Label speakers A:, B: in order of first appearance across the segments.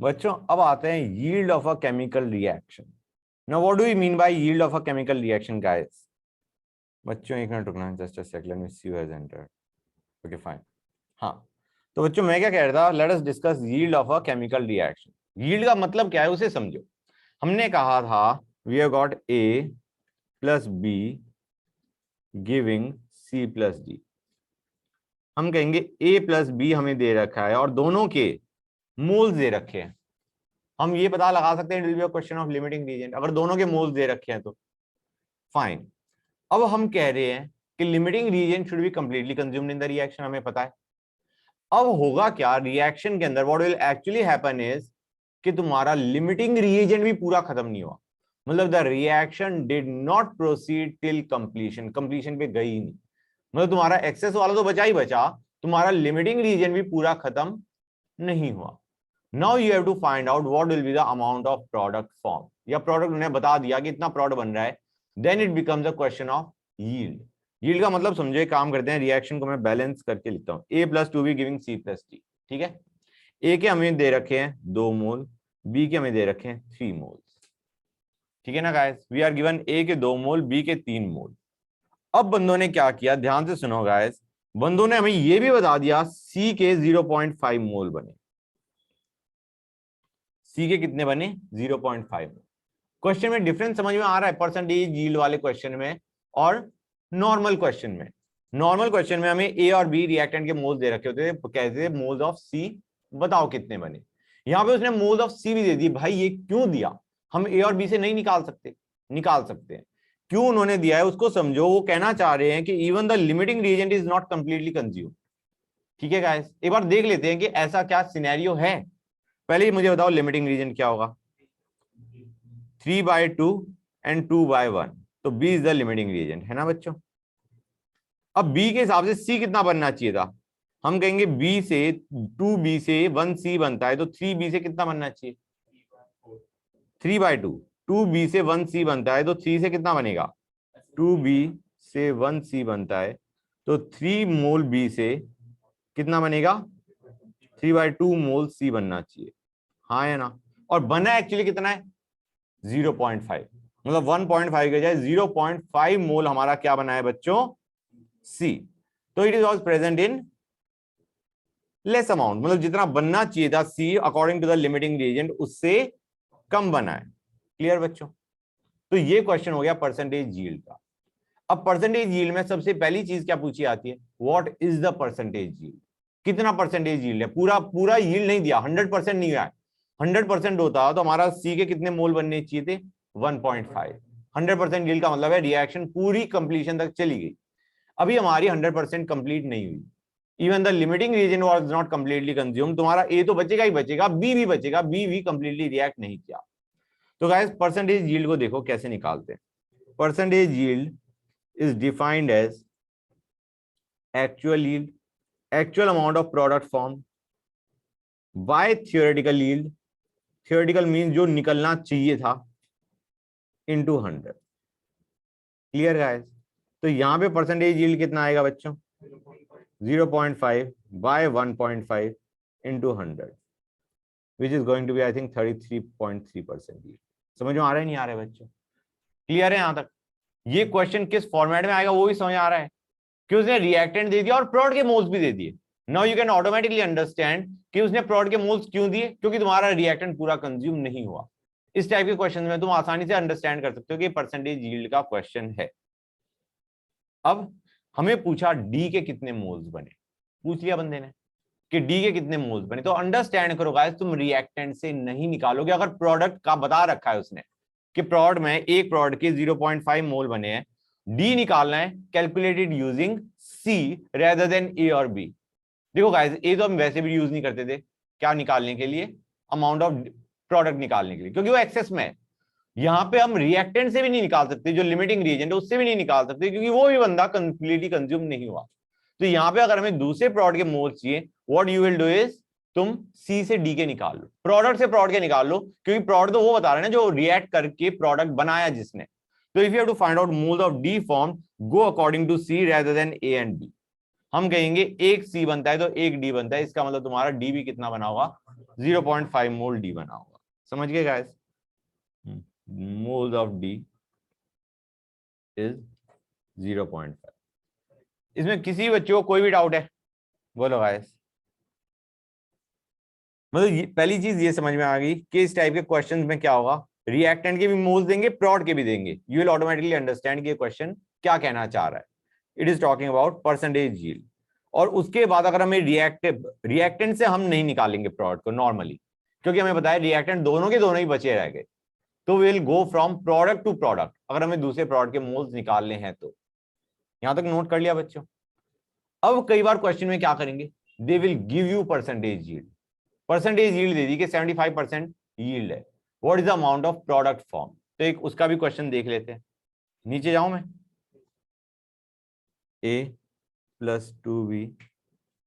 A: बच्चों अब आते हैं yield of a chemical reaction. Now what do you mean by yield of a chemical reaction guys? बच्चों एक मिनट रुकना, just a second, let me see who has entered. Okay fine. हाँ, तो बच्चों मैं क्या कह रहा था, let us discuss yield of a chemical reaction. Yield का मतलब क्या है उसे समझो। हमने कहा था we have got A plus B giving C plus D. हम कहेंगे ए प्लस बी हमें दे रखा है और दोनों के मोल्स दे रखे हैं। हम ये पता लगा सकते हैं, it will be a question of limiting reagent, अगर दोनों के मोल्स दे रखे हैं तो फाइन। अब हम कह रहे हैं कि limiting reagent should be completely consumed in the reaction, हमें पता है। अब होगा क्या रिएक्शन के अंदर, what will actually happen is कि तुम्हारा लिमिटिंग रिएजेंट भी पूरा खत्म नहीं हुआ, मतलब the reaction did not proceed till completion, completion पे गई ही नहीं, मतलब तुम्हारा एक्सेस वाला तो बचा ही बचा, तुम्हारा लिमिटिंग रीजन भी पूरा खत्म नहीं हुआ। Now you have to find out what will be the amount of product form, या प्रोडक्ट उन्हें बता दिया कि इतना प्रोडक्ट बन रहा है, then it becomes a question of yield. Yield का मतलब समझो, एक काम करते हैं, रिएक्शन को मैं बैलेंस करके लिखता हूं, A plus two B giving C plus D. ठीक है, ए के हमें दे रखे हैं 2 मोल, बी के हमें दे रखे हैं 3 मोल। ठीक है ना गाइस, वी आर गिवन ए के 2 मोल, बी के 3 मोल। अब बंदों ने क्या किया, ध्यान से सुनो गाइस, बंदों ने हमें यह भी बता दिया सी के 0.5 मोल बने। सी के कितने बने? 0.5। क्वेश्चन में डिफरेंस समझ में आ रहा है परसेंटेज यील्ड वाले क्वेश्चन में और नॉर्मल क्वेश्चन में? नॉर्मल क्वेश्चन में हमें ए और बी रिएक्टेंट के मोल्स दे रखे होते थे, कहते थे मोल्स ऑफ सी बताओ कितने बने। यहां पे उसने मोल्स ऑफ सी भी दे दी। भाई ये क्यों दिया? हम ए और बी से नहीं निकाल सकते? निकाल सकते हैं। क्यों उन्होंने दिया है उसको समझो। वो कहना चाह रहे हैं कि even the limiting reagent is not completely consume. ठीक है गाइस, एक बार देख लेते हैं कि ऐसा क्या सिनेरियो है। पहले मुझे बताओ लिमिटिंग रीजन क्या होगा? 3/2 एंड 2/1, तो B is the limiting reagent, है ना बच्चों? अब बी के हिसाब से सी कितना बनना चाहिए था? हम कहेंगे बी से 2b से 1c बनता है, तो 3b से कितना बनना चाहिए? 3/2। 2b से 1c बनता है, तो 3 से कितना बनेगा? 2b से 1c बनता है, तो 3 मोल बी से कितना बनेगा? 3/2 मोल सी बनना चाहिए, हाँ या ना? और बना एक्चुअली कितना है? 0.5, मतलब 1.5 के जाए 0.5 मोल हमारा क्या बना है बच्चों? सी। तो it is also present in less amount, मतलब जितना बनना चाहिए था C according to the limiting reagent उससे कम बना है। क्लियर बच्चों? तो ये क्वेश्चन हो गया परसेंटेज यील्ड का। अब परसेंटेज यील्ड में सबसे पहली चीज क्या पूछी आती है? What is the percentage yield? कितना परसेंटेज यील्ड है? पूरा पूरा यील्ड नहीं दिया, 100% नहीं है। 100% होता तो हमारा सी के कितने मोल बनने चाहिए थे? 1.5। 100% यील्ड का मतलब है रिएक्शन पूरी कंप्लीशन तक चली गई। अभी हमारी 100% कंप्लीट नहीं हुई, even the limiting reagent was not completely consume. तुम्हारा ए तो बचेगा ही बचेगा, बी भी बचेगा, बी भी कंप्लीटली रिएक्ट नहीं किया। तो गाइस परसेंटेज यील्ड को देखो कैसे निकालते हैं। Percentage yield is defined as actual yield, actual amount of product form, by theoretical yield, theoretical mean जो निकलना चाहिए था, इनटू 100। Clear guys? तो यहां पे परसेंटेज यील्ड कितना आएगा बच्चों? 0.5 by 1.5 into 100, which is going to be I think 33.3%। समझ में आ रहा है नहीं आ रहा है बच्चों? क्लियर है यहां तक? ये क्वेश्चन किस फॉर्मेट में आएगा वो भी समझ आ रहा है कि उसने रिएक्टेंट दे दिया और प्रोडक्ट के मोल्स भी दे दिए। Now you can automatically understand कि उसने प्रोडक्ट के मोल्स क्यों दिए, क्योंकि तुम्हारा रिएक्टेंट पूरा कंज्यूम नहीं हुआ। इस टाइप के क्वेश्चन में तुम आसानी से अंडरस्टैंड कर सकते हो कि परसेंटेज यील्ड का क्वेश्चन है। अब हमें पूछा डी के कितने मोल्स बने, पूछ लिया बंदे ने कि डी के कितने मोल्स बने। तो अंडरस्टैंड करो गाइस, तुम रिएक्टेंट से नहीं निकालोगे। अगर प्रोडक्ट का बता रखा है उसने कि प्रोडक्ट में एक प्रोडक्ट के 0.5 मोल बने हैं, डी निकालना है calculated using C rather than A और बी। देखो गाइस, ए तो हम वैसे भी यूज नहीं करते थे क्या निकालने के लिए? अमाउंट ऑफ प्रोडक्ट निकालने के लिए, क्योंकि वो एक्सेस में है। यहां पे हम रिएक्टेंट से भी नहीं निकाल सकते, जो लिमिटिंग रीजन है उससे भी नहीं निकाल सकते, क्योंकि वो भी बंदा कंप्लीटली कंज्यूम नहीं हुआ। तो यहां पे अगर हमें दूसरे प्रोडक्ट के मोल्स चाहिए, what you will do is तुम सी से डी के निकाल लो, प्रोडक्ट से प्रोडक्ट के निकाल लो, क्योंकि प्रोडक्ट तो वो बता रहे हैं ना जो रिएक्ट करके प्रोडक्ट बनाया जिसने। तो if you have to find out moles of D form, go according to C rather than A and B. हम कहेंगे एक सी बनता है तो एक डी बनता है, इसका मतलब तुम्हारा डी भी कितना बना होगा? 0.5 मोल डी बना होगा। समझ गए guys? Moles of D is 0.5। इसमें किसी बच्चों को कोई भी डाउट है? बोलो गाइस। मतलब पहली चीज ये समझ में आ गई कि इस टाइप के क्वेश्चंस में क्या होगा, रिएक्टेंट के भी मोल्स देंगे, प्रोड के भी देंगे। यू विल ऑटोमेटिकली अंडरस्टैंड कि ये क्वेश्चन क्या कहना चाह रहा है। It is talking about percentage yield. और उसके बाद अगर हमें रिएक्टेंट से हम नहीं निकालेंगे प्रोड को नॉर्मली, क्योंकि हमें पता है रिएक्टेंट दोनों के दोनों ही बचे रह गए, तो will go from product to product अगर हमें दूसरे प्रोडक्ट के मोल्स निकालने हैं तो। यहां तक नोट कर लिया बच्चों? अब कई बार क्वेश्चन में क्या करेंगे, they will give you percentage yield. Percentage yield दे दी कि 75% यील्ड है, what is the amount of product form. तो एक उसका भी क्वेश्चन देख लेते हैं। नीचे जाऊं मैं, a + 2b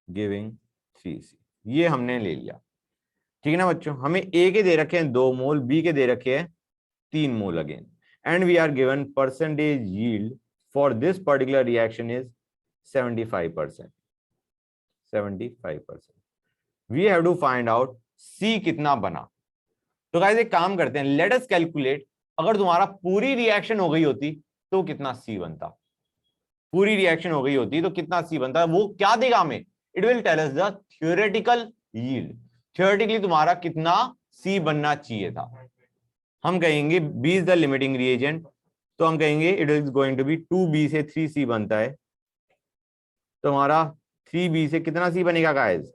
A: गिविंग 3c, ये हमने ले लिया। ठीक है ना बच्चों? हमें a के दे रखे हैं 2 मोल, b के दे रखे हैं 3 mole again, and we are given percentage yield for this particular reaction is 75%। 75%। We have to find out C कितना बना। तो गाइस एक काम करते हैं, लेट अस कैलकुलेट, अगर तुम्हारा पूरी रिएक्शन हो गई होती तो कितना C बनता। पूरी रिएक्शन हो गई होती तो कितना C बनता, वो क्या देगा हमें, it will tell us the theoretical yield. Theoretically तुम्हारा कितना C बनना चाहिए था। हम कहेंगे B is the limiting reagent, तो हम कहेंगे it is going to be 2B से 3C बनता है, तो हमारा 3B से कितना C बनेगा गाइस,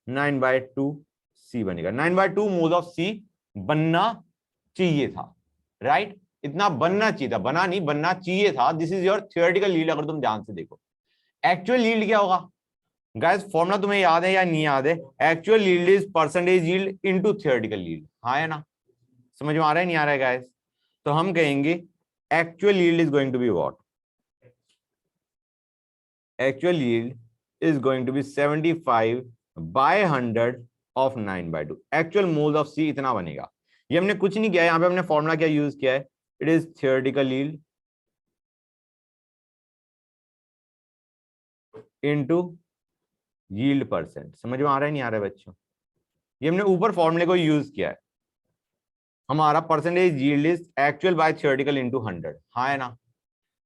A: 9/2C बनेगा। 9/2 मोल ऑफ C बनना चाहिए था, राइट? इतना बनना चाहिए था, बना नहीं, बनना चाहिए था। This is your theoretical yield. अगर तुम ध्यान से देखो एक्चुअल यील्ड क्या होगा गाइस, फॉर्मूला तुम्हें याद है या नहीं याद है? Actual yield is percentage yield into theoretical yield. हाँ है ना? समझ में आ रहा है नहीं आ रहा है गाइस? तो हम कहेंगे actual yield is going to be what, actual yield is going to be 75/100 of 9/2। Actual moles of C इतना बनेगा। ये हमने कुछ नहीं किया, यहां पे हमने फॉर्मूला क्या यूज किया है, it is theoretical yield into yield percent. समझ में आ रहा है नहीं आ रहा है बच्चों? ये हमने ऊपर फॉर्मूले को यूज किया है। हमारा percentage yield is actual by theoretical into 100। हाँ है ना?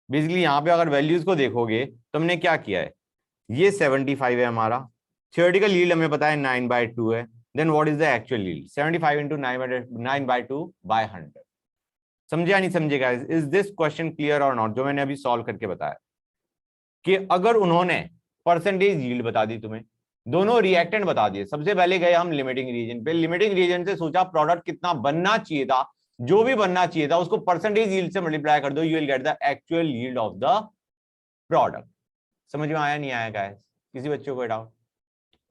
A: बेसिकली यहाँ पे अगर वैल्यूज को देखोगे तो हमने क्या किया है, ये 75 है हमारा, थ्योरेटिकल यील्ड हमें पता है 9/2 है, then what is the actual yield, 75 into 9/2/100। समझे या नहीं समझे guys? Is this question clear और नॉट, जो मैंने अभी सॉल्व करके बताया कि अगर उन्होंने परसेंटेज यील्ड बता दी, तुम्हें दोनों रिएक्टेंट बता दिए, सबसे पहले गए हम लिमिटिंग रीजन पे, लिमिटिंग रीजन से सोचा प्रोडक्ट कितना बनना चाहिए था, जो भी बनना चाहिए था उसको परसेंटेज यील्ड से मल्टीप्लाई कर दो, you will get the actual yield of the product. समझ में आया नहीं आया गाइस? किसी बच्चों को डाउट?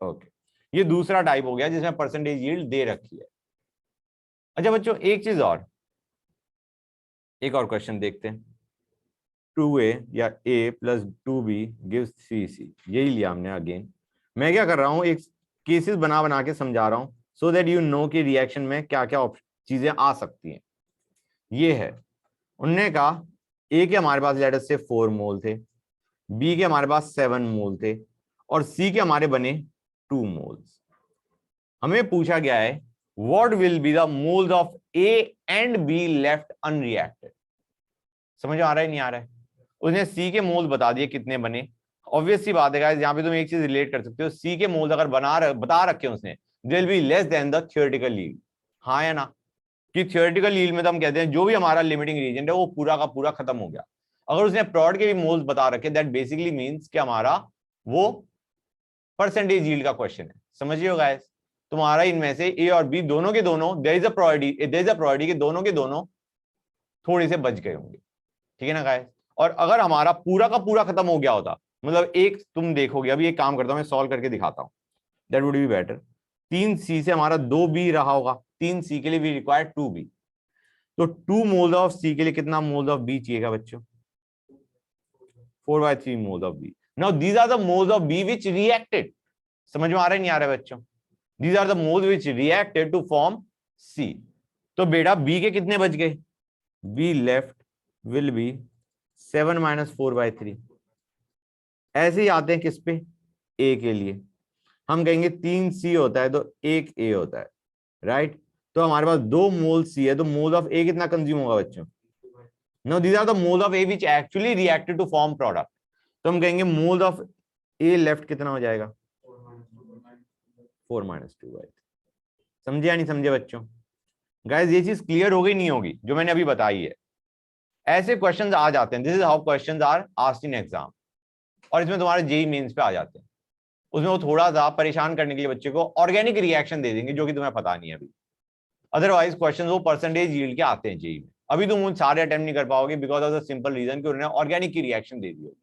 A: ओके, ये दूसरा टाइप हो गया जिसमें परसेंटेज यील्ड दे रखी है। अच्छा बच्चों एक चीज और, एक और क्वेश्चन देखते हैं। 2A या A + 2B gives 3C, यही लिया हमने अगेन। मैं क्या कर रहा हूं, एक केसेस बना बना के समझा रहा हूं, सो दैट यू नो कि रिएक्शन में क्या क्या चीजें आ सकती हैं। ये है, उनने कहा A के हमारे पास लेटर से 4 मोल थे, B के हमारे पास 7 मोल थे, और C के हमारे बने 2 मोल्स। हमें पूछा गया है what will be the moles of A and B left unreacted. समझ आ रहा है नहीं आ रहा है? उसने C के मोल्स बता दिए कितने बने। ऑब्वियस सी बात है गाइस, यहाँ पे तुम एक चीज रिलेट कर सकते हो, C के मोल्स अगर बता रखे उसने, they will be less than the theoretical yield. हाँ या ना? कि थ्योरेटिकल यील्ड में तो हम कहते हैं जो भी हमारा लिमिटिंग रीजन है वो पूरा का पूरा खत्म हो गया। अगर उसने प्रोड के भी मोल्स बता रखे, दैट बेसिकली मींस कि हमारा वो परसेंटेज यील्ड का क्वेश्चन है। समझिए हो गाइस? तुम्हारा इनमें से ए और बी दोनों के दोनों, देयर इज अ प्रोबेबिलिटी कि दोनों के दोनों थोड़े से बच गए होंगे। ठीक है ना गाइस? और अगर हमारा पूरा का पूरा खत्म हो गया होता, मतलब एक तुम देखोगे, अभी एक काम करता हूं मैं सॉल्व करके दिखाता हूं, that would be better. 3C से हमारा 2B रहा होगा, 3C के लिए वी रिक्वायर 2B, तो 2 मोल्स ऑफ C के लिए कितना मोल्स ऑफ B चाहिएगा बच्चों? 4/3 moles of B। Now these are the moles of B which reacted. समझ में आ रहा है नहीं आ रहा है बच्चों? These are the moles which reacted to form C। तो बेटा B के कितने बच गए? B left will be 7 - 4/3। ऐसे ही आते हैं किस पे? A के लिए। हम कहेंगे 3C होता है तो 1A होता है, राइट। तो हमारे पास 2 मोल सी है, तो मोल ऑफ ए कितना कंज्यूम होगा बच्चों? No, these are the mole of A which actually reacted to form product. तो हम कहेंगे मोल ऑफ ए लेफ्ट कितना हो जाएगा? 4 - 2 राइट। समझे या नहीं समझे बच्चों? गाइस ये चीज क्लियर हो गई नहीं होगी जो मैंने अभी बताई है? ऐसे क्वेश्चंस आ जाते हैं, this is how questions are asked in exam, और इसमें तुम्हारे जेई मेंस पे आ जाते हैं। उसमें वो थोड़ा सा परेशान करने के लिए बच्चे को ऑर्गेनिक रिएक्शन दे देंगे जो कि तुम्हें पता नहीं है अभी। अदरवाइज क्वेश्चन वो परसेंटेज यील्ड के आते हैं जेई में। अभी तुम उन सारे अटेम्प्ट नहीं कर पाओगे because of the simple reason कि उन्होंने ऑर्गेनिक की रिएक्शन दे दी होगी।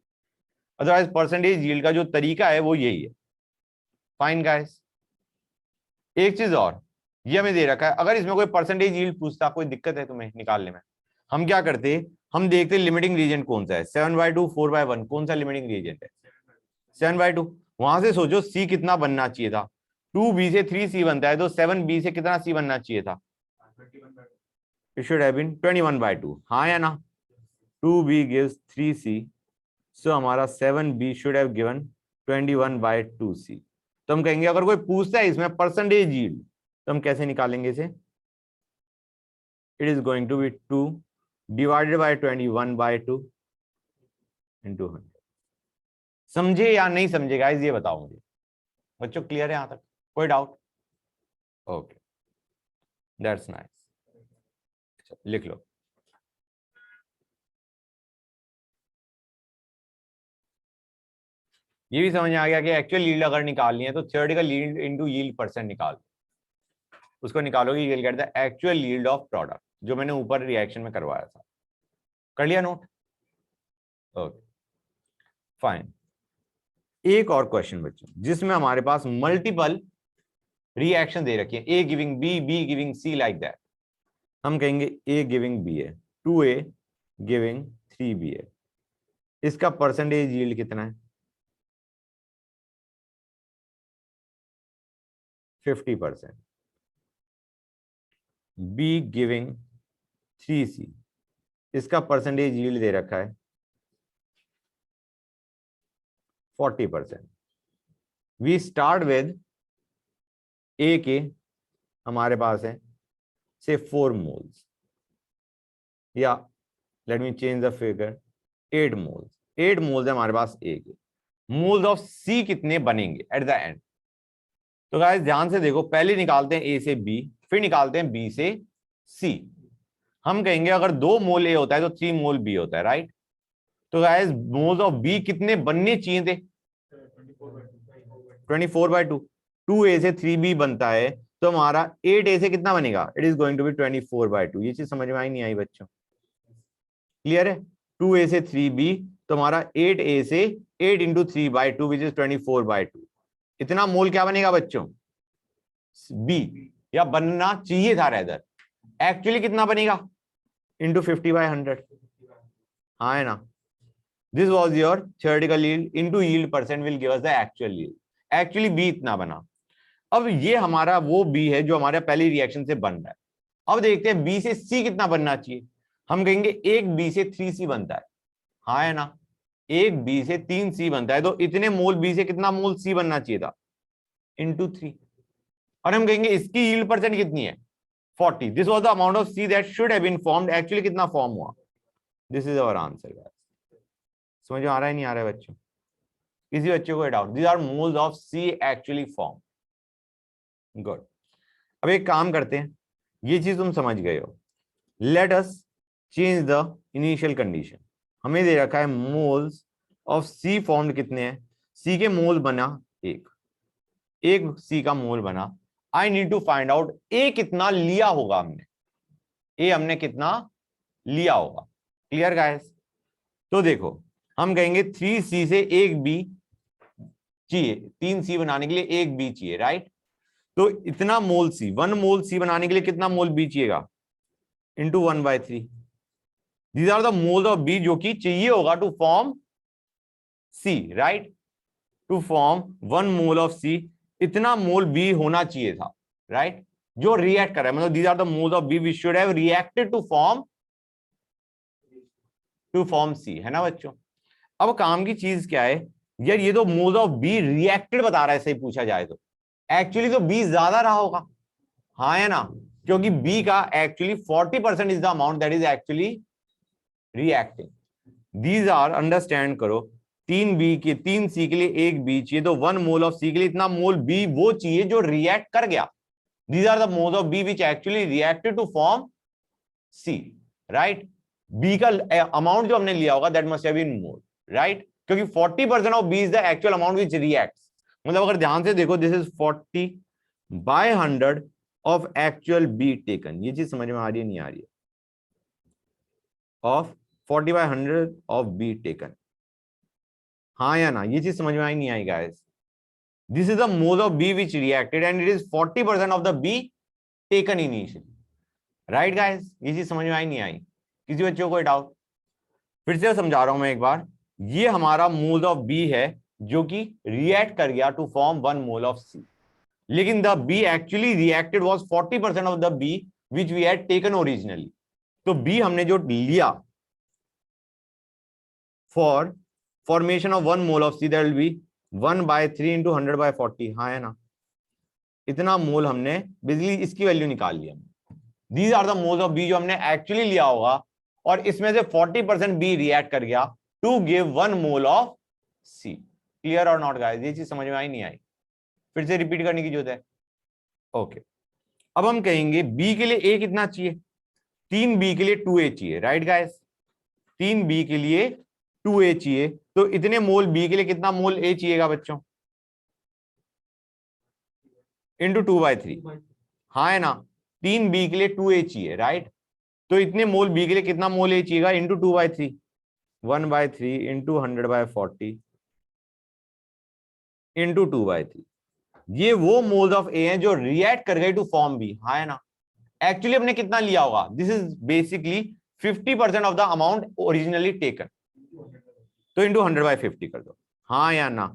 A: अदरवाइज परसेंटेज यील्ड का जो तरीका है वो यही है। फाइन गाइस, एक चीज और, ये हमें दे रखा है, अगर इसमें कोई परसेंटेज यील्ड पूछता, कोई दिक्कत है तुम्हें निकालने में, हम क्या करते, हम देखते लिमिटिंग रीजन कौन सा है। 7/2 4/1 कौन सा लिमिटिंग रीजन है? 7/2। वहां से सोचो सी कितना बनना चाहिए था। 2b से 3c बनता है, तो 7b से कितना c बनना चाहिए था? इट शुड हैव बीन 21/2, हाँ या ना? 2b gives 3c, सो हमारा 7b should have given 21/2c। तो हम कहेंगे अगर कोई पूछता है इसमें परसेंटेज यील्ड, तो हम कैसे निकालेंगे इसे? It is going to be 2 divided by 21/2 into 100। समझे या नहीं समझे गाइस, ये बताओ मुझे बच्चों। क्लियर है यहां तक? कोई डाउट? Okay, that's nice. लिख लो। ये भी समझ में आ गया कि एक्चुअल यील्ड अगर निकालनी है तो theoretical yield into yield percent निकाल, उसको निकालोगे, you will get the actual yield of product, जो मैंने ऊपर रिएक्शन में करवाया था। कर लिया नोट? Okay fine. एक और क्वेश्चन बच्चों जिसमें हमारे पास मल्टीपल रिएक्शन दे रखी है, A giving B, B giving C, like that. हम कहेंगे ए गिविंग बी है, 2a गिविंग 3b है, इसका परसेंटेज यील्ड कितना है? 50%। b गिविंग 3c, इसका परसेंटेज यील्ड दे रखा है 40%। वी स्टार्ट विद ए के हमारे पास है से 4 मोल्स, या let me change the figure, 8 moles. 8 moles है हमारे पास ए के। मोल्स ऑफ सी कितने बनेंगे एट द एंड? तो गाइस ध्यान से देखो, पहले निकालते हैं ए से बी, फिर निकालते हैं बी से सी। हम कहेंगे अगर 2 मोल ए होता है तो 3 मोल बी होता है, राइट? तो गाइस मोल्स ऑफ बी कितने बनने चाहिए थे? 24/2। 2a से 3b बनता है, तो हमारा 8a से कितना बनेगा? It is going to be 24/2। ये चीज समझ में आई नहीं आई बच्चों? क्लियर है? 2a से 3b, तो हमारा 8a से 8 इंटू 3/2 विच इज 24/2। इतना मोल क्या बनेगा बच्चों? b, या बनना चाहिए था रेदर। एक्चुअली कितना बनेगा? इंटू 50/100, हाँ है ना? This was your theoretical yield into yield percent will give us the actual yield. Actually B इतना बना। अब ये हमारा वो बी है जो हमारे पहली रिएक्शन से बन रहा है। अब देखते हैं बी से सी कितना बनना चाहिए। हम कहेंगे एक बी से 3c बनता है, हाँ है ना? एक बी से 3c बनता है, तो इतने मोल बी से कितना मोल सी बनना चाहिए था? इंटू 3। और हम कहेंगे इसकी यील्ड परसेंट कितनी है? 40। This was the amount of C that should have been formed. Actually कितना फॉर्म हुआ? This is our answer. समझ में आ रहा है नहीं आ रहा है बच्चों? किसी बच्चे को doubt? These are moles of C actually form. Good. अब एक काम करते हैं, ये चीज तुम समझ गए हो। Let us change the initial condition. हमें दे रखा है मोल्स ऑफ सी फॉर्म्ड कितने हैं? सी के मोल बना एक सी का मोल बना। I need to find out A कितना लिया होगा हमने, ए हमने कितना लिया होगा। Clear guys? तो देखो हम कहेंगे 3c से एक बी चाहिए, 3c बनाने के लिए एक बी चाहिए, राइट? तो इतना मोल सी, 1 मोल सी बनाने के लिए कितना मोल बी चाहिएगा? Into 1/3। These are the moles of B जो कि चाहिए होगा to form C, right? To form 1 mole of C, इतना मोल बी होना चाहिए था, राइट? जो रिएक्ट कर रहा है, मतलब these are the moles of B which should have reacted to form C, है ना बच्चों? अब काम की चीज क्या है यार, ये तो मोल्स ऑफ बी रिएक्टेड बता रहा है, सही पूछा जाए तो एक्चुअली तो बी ज्यादा रहा होगा, हाँ है ना, क्योंकि बी का actually 40% is the amount that is actually reacting. These are, understand करो, 3 सी के लिए 1 बी चाहिए, तो 1 मोल ऑफ सी के लिए इतना मोल बी वो चाहिए जो रिएक्ट कर गया। These are the moles of B which actually reacted to form C, right. B का अमाउंट जो हमने लिया होगा that must have been mole, right, क्योंकि 40% of B is the actual amount which reacts. मतलब अगर ध्यान से देखो, this is 40/100 of actual B taken. ये चीज समझ में आ रही है नहीं आ रही है? ऑफ 40/100 ऑफ बी टेकन, हाँ या ना? ये चीज समझ में आई नहीं आई guys? This is the mole of B which reacted and it is 40% of the B taken initially, right guys? ये चीज समझ में आई नहीं आई? किसी बच्चों को डाउट? फिर से समझा रहा हूं मैं एक बार। ये हमारा मोल ऑफ बी है जो कि रिएक्ट कर गया to form 1 mole of C, लेकिन the B actually reacted was 40% of the B which we had taken originally. तो बी हमने जो लिया for formation of 1 mole of C, that will be 1/3 into 100/40, हाँ है ना? इतना मोल हमने बेसिकली इसकी वैल्यू निकाल लिया। These are the moles of B जो हमने एक्चुअली लिया होगा, और इसमें से 40% बी रिएक्ट कर गया to give 1 mole of C. Clear और नॉट गाइस? ये चीज समझ में आई नहीं आई? फिर से रिपीट करने की जरूरत है? ओके। अब हम कहेंगे बी के लिए ए कितना चाहिए? 3 बी के लिए 2a चाहिए, राइट गाइस? 3 बी के लिए 2a चाहिए, तो इतने मोल बी के लिए कितना मोल ए चाहिएगा बच्चों? इंटू 2/3, हाँ है ना? 3 बी के लिए 2a चाहिए, राइट? तो इतने मोल बी के लिए कितना मोल ए चाहिएगा? Into 2/3, 1/3 into 100/40 into 2/3। ये वो मोल्स ऑफ ए हैं जो रिएक्ट कर गए टू फॉर्म बी, हाँ है ना? एक्चुअली हमने कितना लिया होगा? This is basically 50% of the amount originally taken, तो इंटू 100/50 कर दो, हाँ या ना?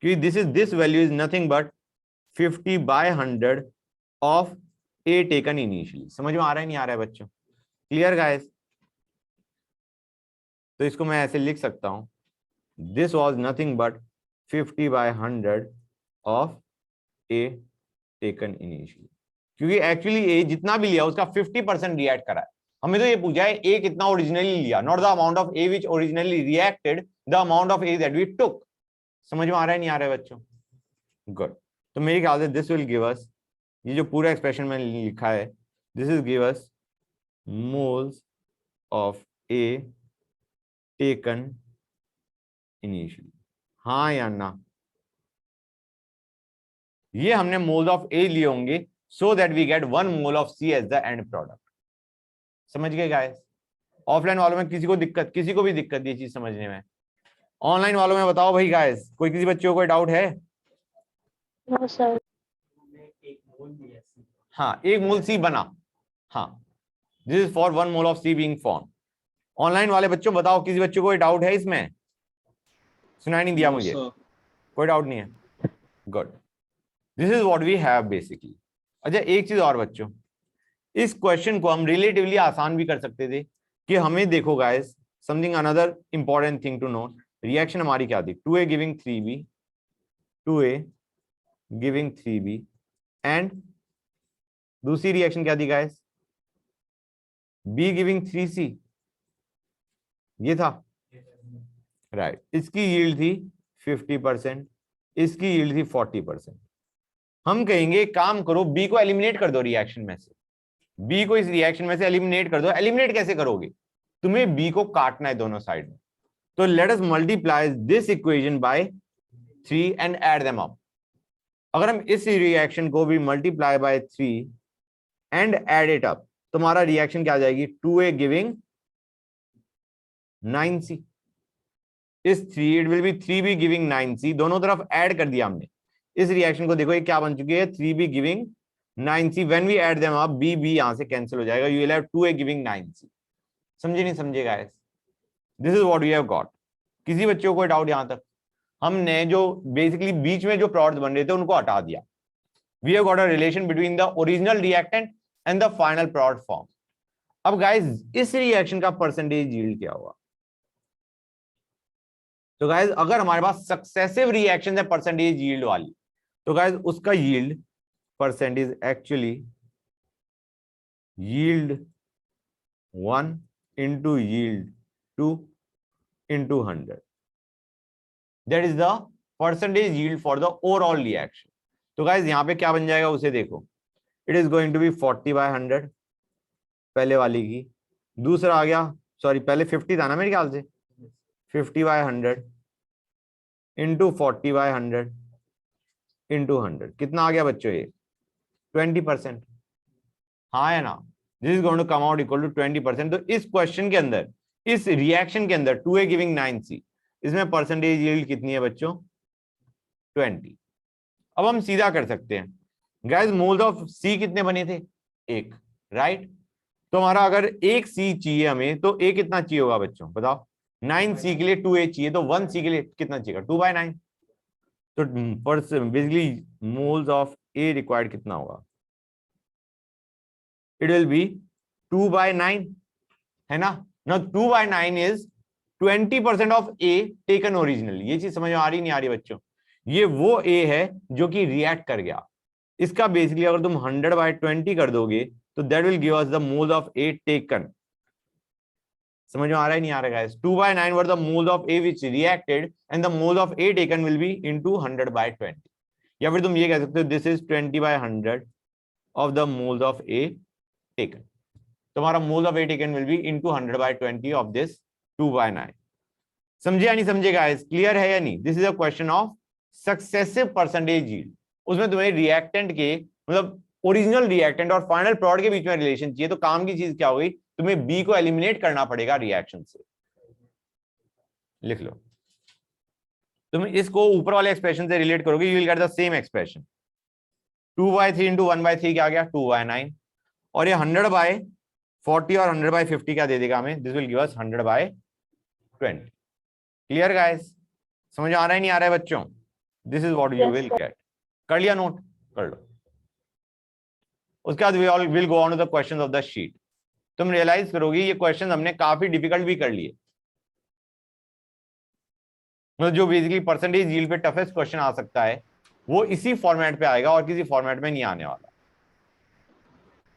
A: क्योंकि this value is nothing but 50/100 of a taken initially. समझ में आ रहा है नहीं आ रहा है बच्चों? Clear guys? तो इसको मैं ऐसे लिख सकता हूं, this was nothing but 50/100 of a taken initially, क्योंकि एक्चुअली ए जितना भी लिया उसका 50% रिएक्ट करा है। हमें तो ये पूछा है ए कितना ओरिजिनली लिया, not the amount of A which originally reacted, the amount of A that we took. समझ में आ रहा है नहीं आ रहा है बच्चों? गुड। तो मेरे ख्याल से दिस विल गिव अस, ये जो पूरा एक्सप्रेशन मैंने लिखा है, this is give us moles of a taken initially, हाँ या ना? ये हमने मोल्स ऑफ ए लिए होंगे so that we get 1 mole of C as the end product. समझ गए गाइस? ऑफलाइन वालों में किसी को भी दिक्कत ये चीज समझने में? ऑनलाइन वालों में बताओ भाई गाइस, कोई किसी बच्चे को कोई डाउट है?
B: No sir.
A: हाँ, 1 मोल सी बना, हाँ, this is for 1 mole of C being form. Online वाले बच्चों बताओ, किसी बच्चे को कोई डाउट है इसमें? सुनाई नहीं दिया मुझे? कोई डाउट नहीं है? Good. This is what we have basically. अच्छा, एक चीज और बच्चों, इस क्वेश्चन को हम रिलेटिवली आसान भी कर सकते थे कि हमें देखो guys, something another important thing to note, reaction हमारी क्या थी? 2a giving 3b, 2a giving 3b, and दूसरी रिएक्शन क्या थी गाइस? b गिविंग 3c, ये था, राइट। इसकी यील्ड थी 50%, इसकी यील्ड थी 40%। हम कहेंगे काम करो, बी को एलिमिनेट कर दो रिएक्शन में से, बी को इस रिएक्शन में से एलिमिनेट कर दो। एलिमिनेट कैसे करोगे? तुम्हें बी को काटना है दोनों साइड में, तो let us multiply this equation by 3 and add them up. अगर हम इस रिएक्शन को भी multiply by 3 and add it up, तुम्हारा रिएक्शन क्या आ जाएगी? 2a गिविंग 9c, इस 3 it will B 3b giving 9c, दोनों तरफ ऐड कर दिया हमने। इस रिएक्शन को देखो, ये क्या बन चुकी है? 3b giving 9c, when we add them up, b b यहां से कैंसिल हो जाएगा, you will have 2a giving 9c। समझे नहीं समझे guys? This is what we have got. किसी बच्चे को कोई डाउट यहां तक? हमने जो बेसिकली बीच में जो प्रोडक्ट्स बन रहे थे उनको हटा दिया। We have got a relation between the original reactant and the final product form. अब गाइस, इस रिएक्शन का परसेंटेज यील्ड क्या होगा? तो गाइस, अगर हमारे पास सक्सेसिव रिएक्शन है परसेंटेज यील्ड वाली, तो गाइस उसका yield percent is actually yield 1 into yield 2 into 100. That is the percentage yield for the overall reaction. तो guys यहाँ पे क्या बन जाएगा उसे देखो. It is going to be 40/100 पहले वाली की. दूसरा आ गया, सॉरी पहले 50 था ना मेरे ख्याल से, 50/100 into 40/100 into 100. कितना आ गया बच्चों ये? 20%. हाँ है ना? This is going to come out equal to 20%. तो इस क्वेश्चन के अंदर, इस रिएक्शन के अंदर 2A गिविंग 9C, इसमें परसेंटेज यील्ड कितनी है बच्चों? 20. अब हम सीधा कर सकते हैं गाइस. मोल्स ऑफ C कितने बने थे? 1, राइट? तो हमारा अगर 1 C चाहिए हमें, तो A कितना चाहिए होगा बच्चों बताओ? 9C के लिए 2A चाहिए, तो 1C के लिए कितना चाहिए? 2/9. तो basically moles of A required कितना होगा? It will be 2/9, है ना? Now 2/9 is 20% of A taken originally. ये चीज समझ में आ रही नहीं आ रही बच्चों? ये वो A है जो कि रिएक्ट कर गया. इसका बेसिकली अगर तुम 100/20 कर दोगे तो that will give us the moles of A taken. समझ में आ रहा है नहीं आ रहा है? 2/9 were the moles of A which reacted and the moles of A taken will be into 100/20. या फिर तुम ये कह सकते हो this is 20/100 of the moles of A taken. तुम्हारा mole of A taken will be into 100/20 of this 2/9. समझे या नहीं समझे गाइस? क्लियर है या नहीं? This is a question of successive percentage yield. उसमें तुम्हें रिएक्टेंट के मतलब ओरिजिनल रिएक्टेंट और फाइनल प्रोडक्ट के बीच में रिलेशन चाहिए. तो काम की चीज क्या हो गई? तुम्हें बी को एलिमिनेट करना पड़ेगा रिएक्शन से. लिख लो. तुम इसको ऊपर वाले एक्सप्रेशन से रिलेट करोगे, you will get the same expression. 2/3 into 1/3 क्या आ गया? 2/9. और ये 100/40 और 100/50 क्या दे देगा हमें? This will give us 100/20. Clear guys? समझ आ रहा है नहीं आ रहा है बच्चों? This is what you will get. कर लिया नोट? कर लो. उसके बाद we all will go on to the questions of the sheet. तुम रियलाइज करोगे ये क्वेश्चन हमने काफी डिफिकल्ट भी कर लिए. मतलब जो बेसिकली परसेंटेज यील्ड पे टफेस्ट क्वेश्चन आ सकता है वो इसी फॉर्मेट पे आएगा और किसी फॉर्मेट में नहीं आने वाला.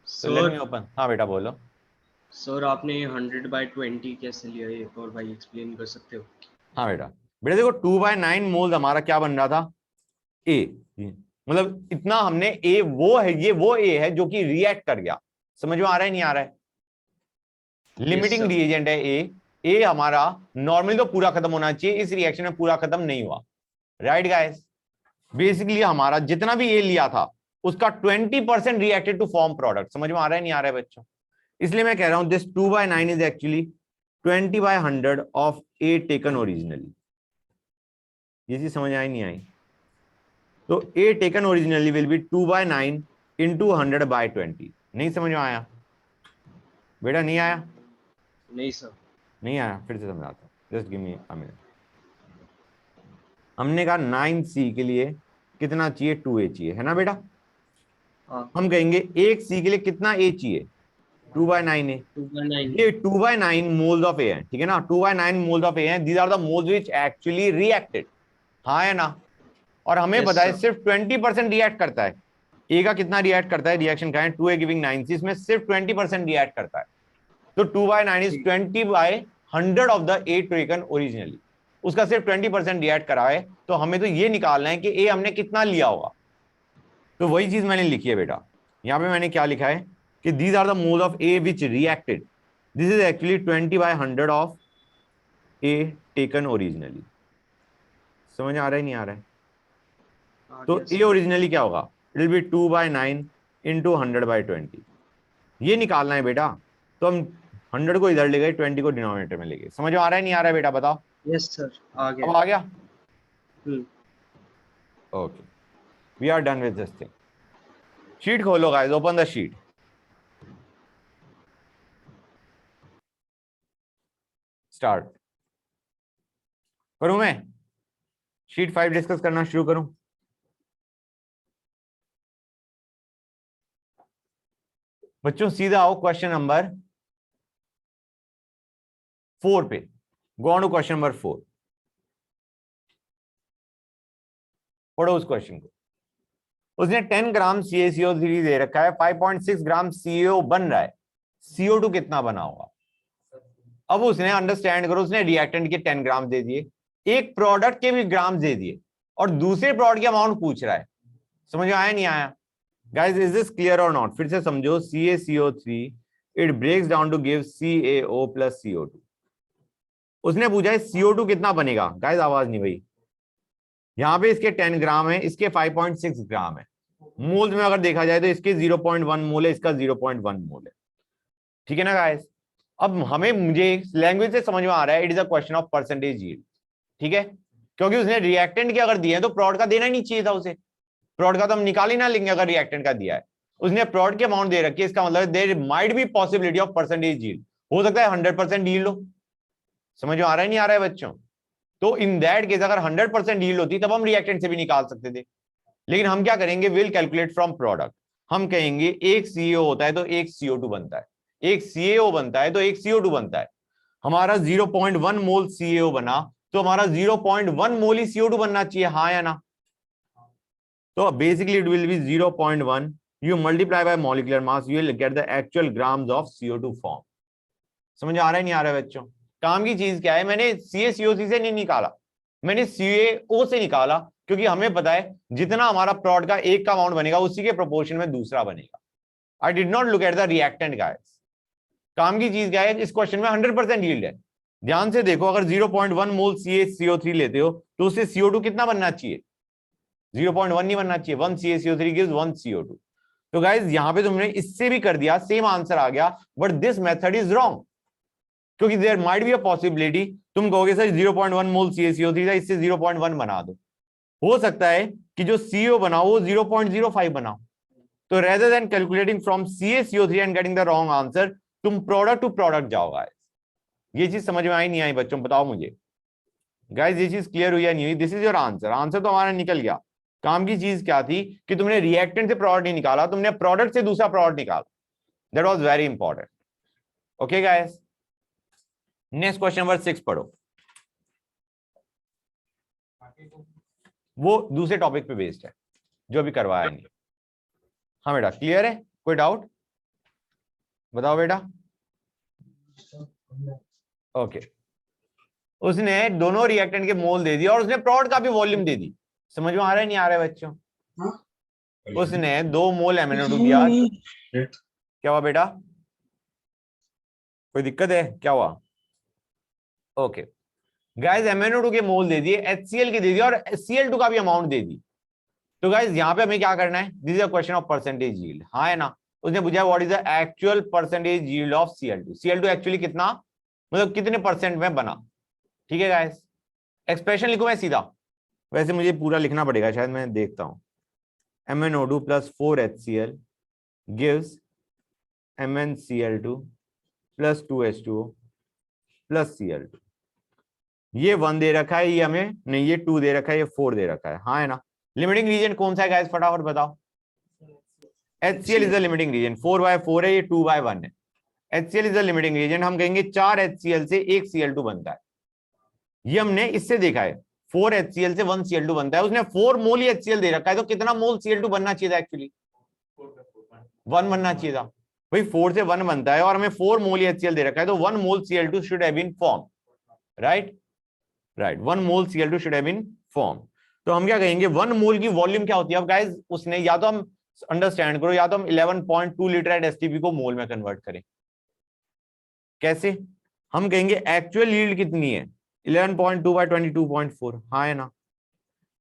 C: Sir
A: open. हाँ बेटा बोलो.
C: सर आपने 100/20 कैसे लिया? एक और भाई एक्सप्लेन कर सकते हो?
A: हाँ बेटा. बेटा देखो 2/9 मोल्स हमारा क्या बन रहा था? A. मतलब इतना हमने A वो है, ये वो A है जो कि रिएक्ट कर गया. समझ में आ रहा है नहीं आ रहा है? लिमिटिंग रिएजेंट है A. A हमारा नॉर्मली तो पूरा खत्म होना चाहिए, इस रिएक्शन में पूरा खत्म नहीं हुआ. Right guys? बेसिकली हमारा जितना भी A लिया था उसका 20% रिएक्टेड टू फॉर्म प्रोडक्ट. समझ में आ रहा है नहीं आ रहा है बच्चों? इसलिए मैं कह रहा हूं this 2/9 is actually 20/100 of A taken originally. ये चीज समझ आई नहीं आई? तो A taken originally will be 2/9 into 100/20. नहीं समझ में आया बेटा? नहीं आया?
C: नहीं सर.
A: नहीं आया? फिर से समझाता हूं. Just give me a minute. हमने कहा 9C के लिए कितना चाहिए? 2A चाहिए, है ना बेटा?
C: हाँ.
A: हम कहेंगे 1C के लिए कितना A चाहिए? 2/9 A.
C: 2/9.
A: ये 2/9 मोल्स ऑफ A है, ठीक है ना? 2/9 मोल्स ऑफ A है. These are the moles which actually reacted. हाँ है ना? और हमें पता है सिर्फ 20% रिएक्ट करता है. A का कितना रिएक्ट करता है? रिएक्शन का है 2A गिविंग 9C, इसमें सिर्फ 20% रिएक्ट करता है. तो 2/9 is 20/100 of the A taken originally. उसका सिर्फ 20% रिएक्ट करा है. तो हमें तो ये निकालना है कि A हमने कितना लिया होगा. तो वही चीज मैंने लिखी है बेटा. यहां पे मैंने क्या लिखा है कि these are the moles of A which reacted. This is actually 20/100 of A taken originally. समझ आ रहा है नहीं आ रहा है? तो A ओरिजिनली क्या होगा? It will be 2/9 into 100/20. ये निकालना है बेटा. तो हम 100 को इधर ले गए, 20 को डिनोमिनेटर में ले गए. समझ में आ रहा है नहीं आ रहा है बेटा? बताओ.
C: यस सर, आ गया.
A: अब आ गया?
C: Okay.
A: We are done with this thing. Sheet खोलो guys, open the sheet. Start करूं मैं? शीट 5 डिस्कस करना शुरू करूं? बच्चों सीधा आओ क्वेश्चन नंबर 4 पे. Go on to question number 4. पढ़ो उस क्वेश्चन को. उसने 10 ग्राम CaCO3 दे रखा है, 5.6 ग्राम CO बन रहा है, CO2 कितना बना होगा? अब उसने अंडरस्टैंड करो, उसने रिएक्टेंट के 10 ग्राम दे दिए, एक प्रोडक्ट के भी ग्राम दे दिए, और दूसरे प्रोडक्ट के अमाउंट पूछ रहा है। समझ में आया नहीं आया गाइस? इज दिस क्लियर और नॉट? फिर से समझो, CaCO3 it breaks down to give CaO plus CO2। उसने पूछा है CO2 कितना बनेगा। गाइस आवाज नहीं भाई, यहां पे इसके 10 ग्राम है, इसके 5.6 ग्राम है। मोल्स में अगर देखा जाए तो इसके 0.1 मोल है, इसका 0.1 मोल है। ठीक है ना गाइस? अब मुझे लैंग्वेज से समझ में आ रहा है, it is a question of percentage yield. ठीक है, क्योंकि उसने रिएक्टेंट के अगर दिए हैं तो प्रोडक्ट का देना ही नहीं चाहिए था उसे। प्रोडक्ट का तो हम निकाल ही ना लेंगे अगर रिएक्टेंट का दिया है। उसने प्रोडक्ट की अमाउंट दे रखी है, इसका मतलब there might be possibility of percentage yield, हो सकता है 100% यील्ड हो। समझ में आ रहा है नहीं आ रहा है बच्चों? तो इन दैट केस अगर 100% यील्ड होती तब हम रिएक्टेंट से भी निकाल सकते थे, लेकिन हम क्या करेंगे, विल कैलकुलेट फ्रॉम प्रोडक्ट। हम कहेंगे एक CaO होता है तो एक CO2 बनता है, एक CaO बनता है तो एक CO2 बनता है। हमारा 0.1 मोल CaO बना तो हमारा 0.1 मोल ही CO2 बनना चाहिए, हाँ या ना? तो basically it will B 0.1, you multiply by molecular mass, you will get the actual grams of CO2 form। समझ आ रहा है नहीं आ रहा है बच्चों? काम की चीज क्या है, मैंने CaCO3 से नहीं निकाला, मैंने CaO से निकाला, क्योंकि हमें पता है जितना हमारा प्रोडक्ट का एक का अमाउंट बनेगा उसी के प्रोपोर्शन में दूसरा बनेगा। I did not look at the reactant guys. काम की चीज क्या है, इस क्वेश्चन में 100% यील्ड है। ध्यान से देखो, अगर 0.1 मोल CaCO3 लेते हो तो उससे CO2 कितना बनना चाहिए? 0.1 नहीं बनना चाहिए। 1 CaCO3 gives 1 CO2। तो गाइज यहां पे तुमने इससे भी कर दिया, सेम आंसर आ गया, but this method is wrong, क्योंकि there might be a possibility, तुम कहोगे सर 0.1 मोल CaCO3 था, इससे 0.1 बना दो। हो सकता है कि जो CO बनाओ वो 0.05 बनाओ। तो rather than calculating from CaCO3 and getting the wrong answer, तुम प्रोडक्ट टू प्रोडक्ट जाओगे। ये चीज समझ में आई नहीं आई बच्चों, बताओ मुझे गाइज, ये चीज क्लियर हुई या नहीं हुई? This is your answer. Answer तो हमारा निकल गया। काम की चीज क्या थी कि तुमने रिएक्टेंट से प्रोडक्ट नहीं निकाला, तुमने प्रोडक्ट से दूसरा प्रोडक्ट निकाला। That was very important. Okay guys, next question number 6 पढ़ो। वो दूसरे टॉपिक पे बेस्ड है जो अभी करवाया नहीं। हाँ बेटा, क्लियर है? कोई डाउट बताओ बेटा। ओके, उसने दोनों रिएक्टेंट के मोल दे दिया और उसने प्रोडक्ट का भी वॉल्यूम दे दी। समझ में आ रहा है नहीं आ रहा है बच्चों? उसने 2 मोल MnO2 दिया। क्या हुआ बेटा? कोई दिक्कत है? क्या हुआ? ओके गाइस, MnO2 के मोल दे दिए, HCl के दे दिए, और Cl2 का भी अमाउंट दे दी। तो गाइस यहां पे हमें क्या करना है, this is a question of percentage yield, हाँ है ना? उसने पूछा what is the actual percentage yield of Cl2। Cl2 actually कितना, मतलब कितने परसेंट में बना। ठीक है गाइस, एक्सप्रेशन लिखूं मैं सीधा? वैसे मुझे पूरा लिखना पड़ेगा शायद, मैं देखता हूं। MnO2 plus 4HCl gives MnCl2 plus 2H2O plus Cl2। ये 1 दे रखा है, ये हमें नहीं, ये 2 दे रखा है, ये 4 दे रखा है, हाँ है ना? लिमिटिंग रीजन कौन सा है गाइस, फटाफट बताओ। HCl is the limiting reagent, 4/4 है, ये 2/1 है। HCl is the limiting reagent. हम कहेंगे 4 HCl से 1 Cl2 बनता है। ये हमने इससे देखा है, 4 HCl से 1 Cl2 बनता है। उसने 4 मोल ही HCl दे रखा है, तो कितना मोल Cl2 बनना चाहिए था? एक्चुअली 1 बनना चाहिए था भाई। 4 से 1 बनता है और हमें 4 मोल ही HCl दे रखा है, तो 1 mole Cl2 should have been form, right? Right, 1 mole Cl2 should have been form. तो हम क्या कहेंगे, 1 मोल की वॉल्यूम क्या होती है? अब गाइस उसने, या तो हम अंडरस्टैंड करो, या तो हम 11.2 लीटर एट STP को मोल में कन्वर्ट करें। कैसे? हम कहेंगे एक्चुअल यील्ड कितनी है, 11.2 बाय 22.4, हाँ है ना?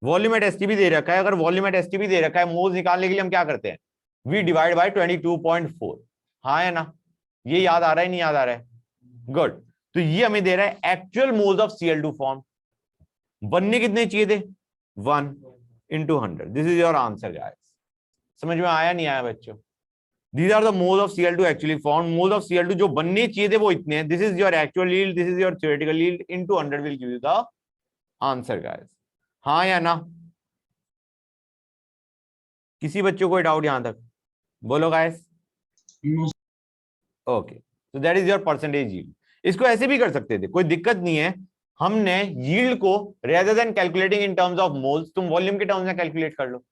A: वॉल्यूम एट STP दे रखा है, अगर वॉल्यूम एट STP दे रखा है, मोल्स निकालने के लिए हम क्या करते हैं, वी डिवाइड बाय 22.4, हाँ है ना? ये याद आ रहा है नहीं याद आ रहा है? गुड। तो ये हमें दे रहा है actual moles of Cl2 form. बनने कितने चाहिए थे? 1 into 100। This is your answer guys. समझ में आया नहीं आया बच्चों? These are the moles of Cl2 actually formed। moles of Cl2 जो बनने चाहिए थे वो इतने हैं। This is your actual yield, this is your theoretical yield, into 100 will give you the answer guys। हाँ या ना? किसी बच्चों को डाउट यहां तक? बोलो गाइस। ओके, तो that is your percentage yield. इसको ऐसे भी कर सकते थे, कोई दिक्कत नहीं है। हमने यील्ड को rather than calculating in terms of moles, तुम वॉल्यूम के टर्म्स में कैलकुलेट कर लो।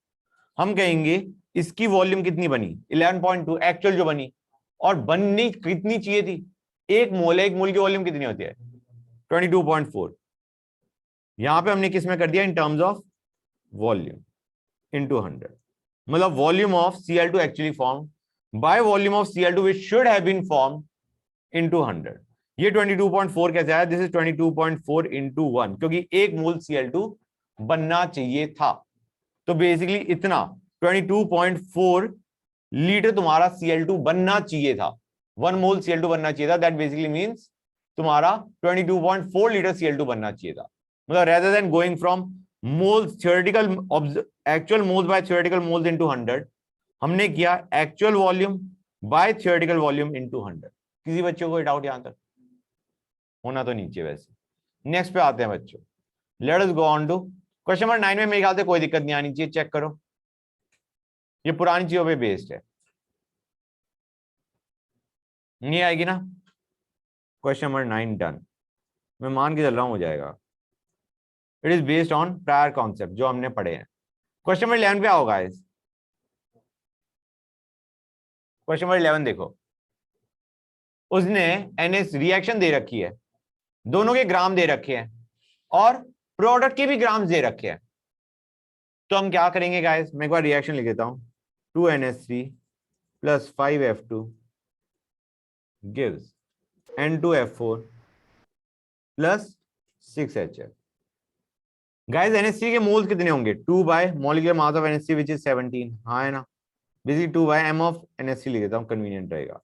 A: हम कहेंगे इसकी वॉल्यूम कितनी बनी 11.2 एक्चुअल जो बनी, और बननी कितनी चाहिए थी, एक मोल है, एक मोल की वॉल्यूम कितनी होती है 22.4। यहां पे हमने किस में कर दिया in terms of volume into 100, मतलब volume of Cl2 actually form by volume of Cl2 which should have been form into 100। ये 22.4 कैसे आया, दिस इज 22.4 इनटू 1, क्योंकि एक मोल Cl2 बनना चाहिए था। तो बेसिकली इतना 22.4 लीटर तुम्हारा Cl2 बनना चाहिए था, 1 मोल Cl2 बनना चाहिए था। दैट बेसिकली मींस तुम्हारा 22.4 लीटर Cl2 बनना चाहिए था। मतलब rather than going from moles theoretical actual moles bye theoretical moles into 100, हमने किया actual volume by theoretical volume into 100। किसी बच्चे को कोई डाउट यहां तक होना तो नीचे। वैसे नेक्स्ट पे आते हैं बच्चों, let us go on to question number 9 में मेरे ख्याल से कोई दिक्कत नहीं आनी चाहिए, चेक करो, ये पुरानी चीजों पे बेस्ड है, नहीं आएगी ना। क्वेश्चन नंबर 9 डन, मैं मान के चल रहा हूं हो जाएगा। It is based on prior concept जो हमने पढ़े हैं। क्वेश्चन नंबर 11 पे आओ गाइस। क्वेश्चन नंबर 11 देखो, उसने एनएस रिएक्शन दे रखी है, दोनों के ग्राम दे रखे हैं और प्रोडक्ट के भी ग्राम दे रखे हैं। तो हम क्या करेंगे गाइस, मैं एक बार रिएक्शन लिख देता हूं, 2NH3 plus 5F2 gives N2F4 plus 6HF। Guys NH3 के मोल्स कितने होंगे, 2 bye molecular mass of NH3 which is 17, हाँ है ना, basically 2 bye m of NH3 लिख देता हूं, कन्वीनियंट रहेगा।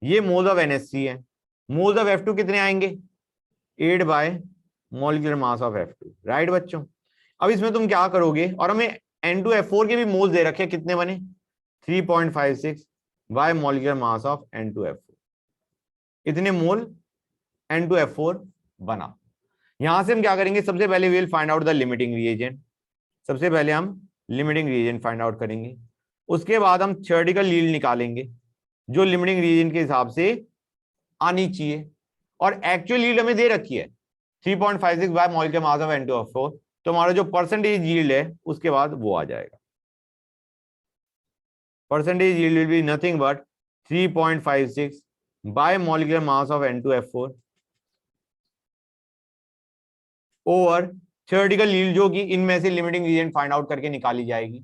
A: ये मोल्स ऑफ NH3 है, मोल्स ऑफ F2 कितने आएंगे 8 bye molecular mass of F2, right बच्चों। अब इसमें तुम क्या करोगे, और हमें N2F4 के भी मोल्स दे रखे, कितने बने 3.56 bye molecular mass of N2F4, इतने मोल N2F4 बना। यहां से हम क्या करेंगे, सबसे पहले we will find out the limiting reagent, सबसे पहले हम लिमिटिंग रिएजेंट फाइंड आउट करेंगे, उसके बाद हम थ्योरेटिकल यील्ड निकालेंगे जो लिमिटिंग रिएजेंट के हिसाब से आनी चाहिए, और एक्चुअल यील्ड हमें दे रखी है 3.56 bye molecular mass of N2F4, तो हमारा जो परसेंटेज यील्ड है उसके बाद वो आ जाएगा। Percentage yield will be nothing but 3.56 bye molecular mass of N2F4 over theoretical yield, जो कि इनमें से लिमिटिंग रिएजेंट फाइंड आउट करके निकाली जाएगी,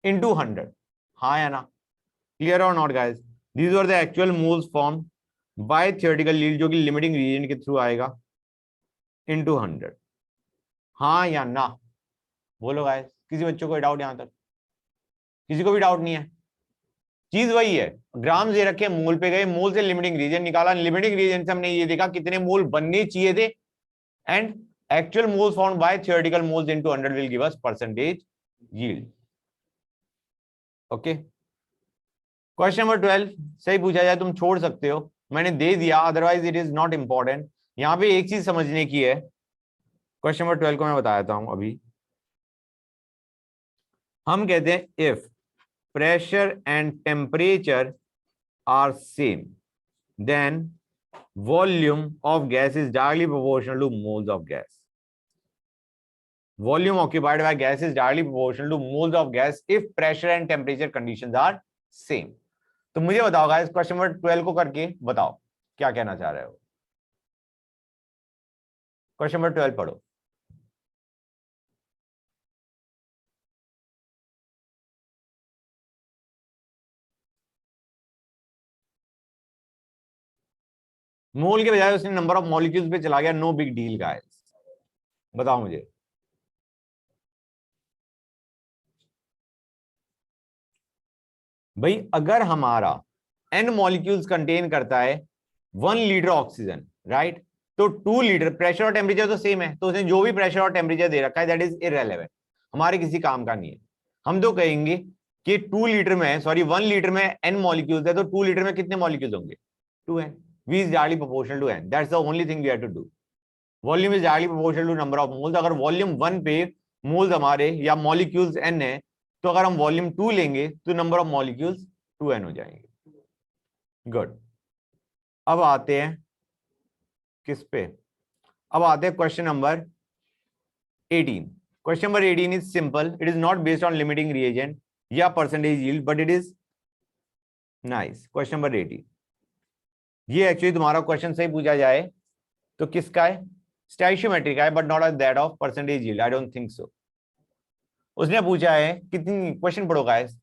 A: इनटू 100, हाँ या ना, क्लियर और not guys. These are the actual moles form by theoretical yield जो कि लिमिटिंग रिएजेंट के थ्रू आएगा, इनटू 100, हाँ या ना, बोलो गाइस। किसी बच्चों को डाउट यहां तक, किसी को भी डाउट नहीं है, चीज वही है, ग्राम दे रखे, मोल पे गए, मोल से लिमिटिंग रीजन निकाला, लिमिटिंग रीजन से हमने ये देखा कितने मोल बनने चाहिए थे, and actual moles found by theoretical moles into 100 will give us percentage yield. Okay, question number 12 सही पूछा जाए तुम छोड़ सकते हो, मैंने दे दिया, otherwise it is not important. यहां पे एक चीज समझने की है, क्वेश्चन नंबर 12 को मैं बता देता हूं अभी। हम कहते हैं if pressure and temperature are same, then volume of gas is directly proportional to moles of gas. Volume occupied by gas is directly proportional to moles of gas if pressure and temperature conditions are same. तो मुझे बताओ guys, question number 12 को करके बताओ क्या कहना चाह रहे हो। क्वेश्चन नंबर 12 पढ़ो। मोल के बजाय उसने नंबर ऑफ मॉलिक्यूल्स पे चला गया, नो बिग डील गाइस, बताओ मुझे। भाई अगर हमारा n मॉलिक्यूल्स कंटेन करता है 1 लीटर ऑक्सीजन, राइट, तो 2 लीटर, प्रेशर और टेम्परेचर तो सेम है, तो उसने जो भी प्रेशर और टेम्परेचर दे रखा है दैट इज इररेलेवेंट, हमारे किसी काम का नहीं है। हम तो कहेंगे कि 2 लीटर में, सॉरी 1 लीटर में n मॉलिक्यूल्स है, तो 2 लीटर में कितने मॉलिक्यूल्स होंगे 2n, v is directly proportional to n, that's the only thing we have to do. Volume is directly proportional to number of moles. अगर वॉल्यूम 1 पे moles हमारे या मॉलिक्यूल्स n है, तो अगर हम वॉल्यूम 2 लेंगे तो नंबर ऑफ मॉलिक्यूल्स 2n हो जाएंगे। गुड, अब आते हैं किस पे, अब आते हैं question number 18। Question number 18 is simple, it is not based on limiting reagent, या percentage yield, but it is nice. Question number 80, ये एक्चुअली तुम्हारा क्वेश्चन सही पूछा जाए तो किसका है, स्टोइचियोमेट्री का है, but not that of percentage yield, I don't think so. उसने पूछा है कितनी, क्वेश्चन पढ़ो गाइस,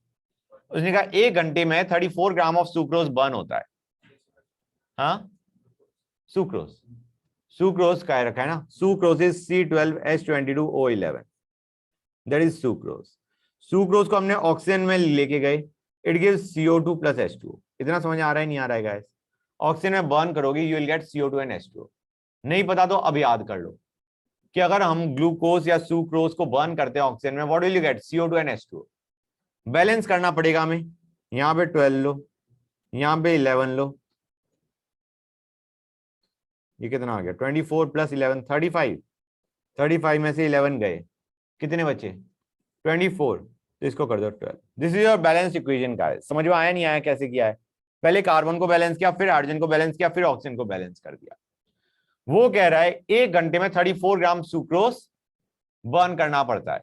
A: उसने कहा 1 घंटे में 34 ग्राम ऑफ सुक्रोज बर्न होता है। हाँ सुक्रोज, सुक्रोज का रखा है ना, sucrose is C12H22O11, that is sucrose. Sucrose को हमने ऑक्सीजन में लेके गए, it gives CO2 plus H2O। इतना समझ आ रहा है नहीं आ रहा है गाइस? ऑक्सीजन में बर्न करोगे you will gate CO2 and H2O। नहीं पता तो अब याद कर लो कि अगर हम ग्लूकोज या सुक्रोज को बर्न करते हैं ऑक्सीजन में, what will you get, CO2 and H2O। Balance करना पड़ेगा हमें, यहां पे 12 लो, यहां पे 11 लो, ये कितना आ गया, 24 प्लस 11 35, 35 में से 11 गए, कितने बचे 24, तो इसको कर दो 12। This is your balance equation का। समझ में आया नहीं आया कैसे किया है? पहले कार्बन को बैलेंस किया, फिर हाइड्रोजन को बैलेंस किया, फिर ऑक्सीजन को बैलेंस कर दिया। वो कह रहा है 1 घंटे में 34 ग्राम सुक्रोज बर्न करना पड़ता है,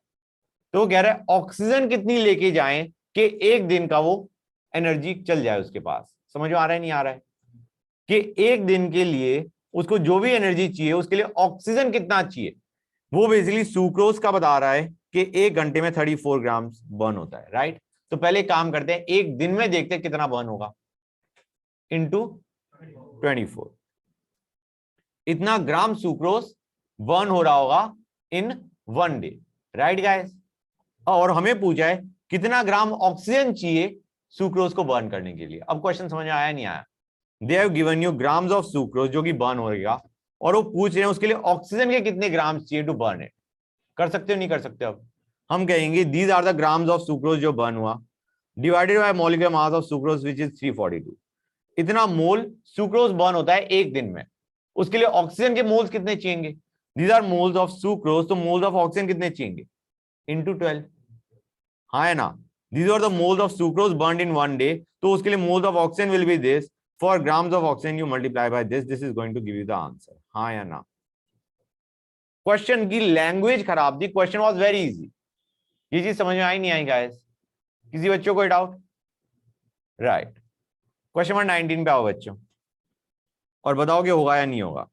A: तो वो कह रहा है ऑक्सीजन कितनी लेके जाएं कि 1 दिन का वो एनर्जी चल जाए उसके पास। समझ में आ रहा है नहीं आ रहा है? कि 1 दिन के लिए उसको जो भी एनर्जी चाहिए उसके लिए ऑक्सीजन कितना चाहिए, वो बेसिकली सुक्रोज का बता रहा है कि 1 घंटे में 34 ग्राम बर्न होता है, राइट। तो पहले काम करते हैं, 1 दिन में देखते हैं कितना बर्न होगा, इंटू 24, इतना ग्राम सुक्रोज बर्न हो रहा होगा इन 1 डे, राइट गाइस। और हमें पूछा है कितना ग्राम ऑक्सीजन चाहिए सुक्रोज को बर्न करने के लिए। अब क्वेश्चन समझ में आया नहीं आया? They have given you grams of sucrose जो कि बर्न होगा, और वो पूछ रहे हैं उसके लिए ऑक्सीजन के कितने ग्राम्स चाहिए टू बर्न इट। कर सकते हो नहीं कर सकते? अब हम कहेंगे these are the grams of sucrose जो बर्न हुआ, divided by molecular mass of sucrose which is 342। इतना मोल सुक्रोज बर्न होता है 1 दिन में, उसके लिए ऑक्सीजन के मोल्स कितने चाहिए? These are moles of sucrose, तो मोल्स ऑफ ऑक्सीजन कितने चाहिए, इंटू 12। हाँ है ना, these are the moles of sucrose burn in 1 day, तो उसके लिए moles of oxygen will be this, for grams of oxygen you multiply by this is going to give you the answer। हाँ या ना? Question की language खराब थी, question was very easy. ये चीज समझ में आई नहीं आई गाइस? किसी बच्चों को डाउट? राइट, क्वेश्चन नंबर 19 पे आओ बच्चों, और बताओ कि होगा या नहीं होगा।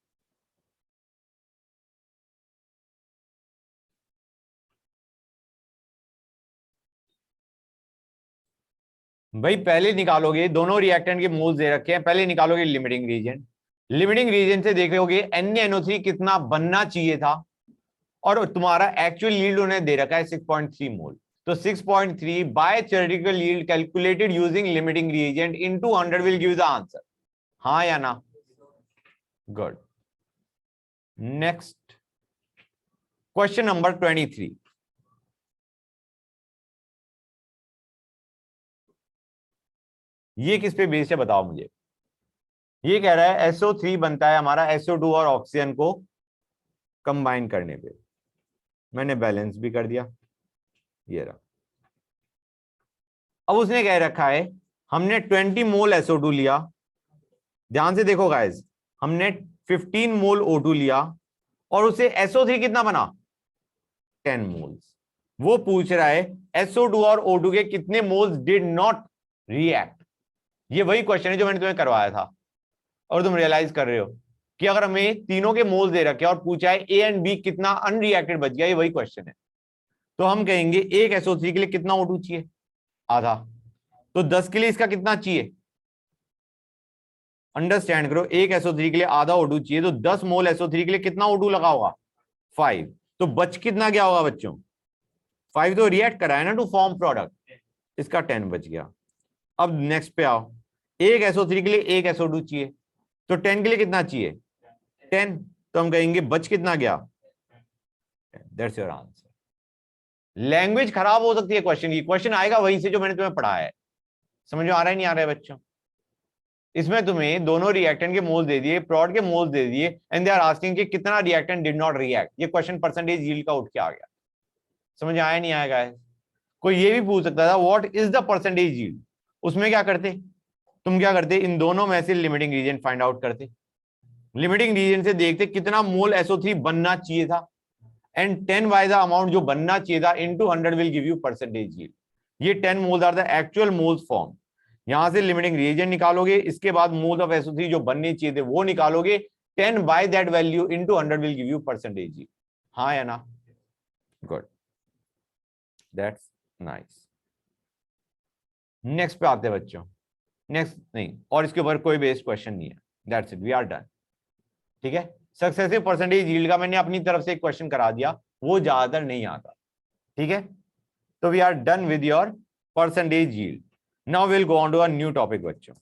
A: भाई पहले निकालोगे, दोनों रिएक्टेंट के मोल्स दे रखे हैं, पहले निकालोगे लिमिटिंग रीजन। लिमिटिंग रीजन से देखोगे NaNO3 कितना बनना चाहिए था, और तुम्हारा एक्चुअल यील्ड उन्हें दे रखा है 6.3 मोल। तो 6.3 by theoretical yield calculated using limiting reagent into 100 will give the answer. हाँ या ना? गुड। नेक्स्ट क्वेश्चन नंबर 23, ये किस पे बेस्ड है बताओ मुझे। ये कह रहा है SO3 बनता है हमारा SO2 और ऑक्सीजन को कंबाइन करने पे। मैंने बैलेंस भी कर दिया, ये रहा। अब उसने कह रखा है हमने 20 मोल SO2 लिया, ध्यान से देखो गाइस, हमने 15 मोल O2 लिया, और उसे SO3 कितना बना, 10 मोल्स। वो पूछ रहा है SO2 और O2 के कितने मोल्स डिड नॉट रिएक्ट। ये वही क्वेश्चन है जो मैंने तुम्हें करवाया था, और तुम रियलाइज कर रहे हो कि अगर हमें तीनों के मोल्स दे रखे और पूछा है A एंड B कितना अनरिएक्टेड बच गया, ये वही क्वेश्चन है। तो हम कहेंगे एक SO3 के लिए कितना O2 चाहिए, आधा, तो 10 के लिए इसका कितना चाहिए, अंडरस्टैंड करो, एक SO3 के लिए आधा O2 चाहिए, तो 10 मोल SO3 के लिए कितना O2 लगा होगा, 5। तो बच कितना गया होगा बच्चों, 5 तो रिएक्ट करा है ना टू फॉर्म प्रोडक्ट, इसका 10 बच गया। अब नेक्स्ट पे आओ, एक SO3 के लिए एक SO2 चाहिए, तो 10 के लिए कितना चाहिए, 10, तो हम कहेंगे बच कितना गया, दैट्स योर आंसर। लैंग्वेज खराब हो सकती है क्वेश्चन की, क्वेश्चन आएगा वहीं से जो मैंने तुम्हें पढ़ाया है। समझ में आ रहा है नहीं आ रहा है बच्चों? इसमें तुम्हें दोनों रिएक्टेंट के मोल्स दे दिए, प्रोडक्ट के मोल्स दे दिए, एंड दे आर आस्किंग कि कितना रिएक्टेंट डिड नॉट रिएक्ट। ये क्वेश्चन परसेंटेज यील्ड का उठ के आ गया। समझ आया नहीं आएगा? कोई ये भी पूछ सकता था what is the percentage yield, उसमें क्या करते तुम, क्या करते, इन दोनों में से लिमिटिंग रीजन फाइंड आउट करते। लिमिटिंग रीजन से देखते कितना मोल SO3 बनना चाहिए था, एंड 10 बाय द अमाउंट जो बनना चाहिए था into 100 will give you percentage yield. ये 10 moles are the actual moles form. यहां से लिमिटिंग रिएजेंट निकालोगे, इसके बाद मोल्स ऑफ SO3 जो बनने चाहिए थे वो निकालोगे, 10 by that value into 100 will give you percentage. हाँ या ना? Good, that's nice. नेक्स्ट पे आते हैं बच्चों। नेक्स्ट नहीं, और इसके ऊपर कोई बेस्ड क्वेश्चन नहीं है। That's it, we are done. ठीक है, सक्सेसिव परसेंटेज यील्ड का मैंने अपनी तरफ से एक क्वेश्चन करा दिया, वो ज्यादातर नहीं आता। ठीक है, तो we are done with your percentage yield. Now will go on to a new topic बच्चों।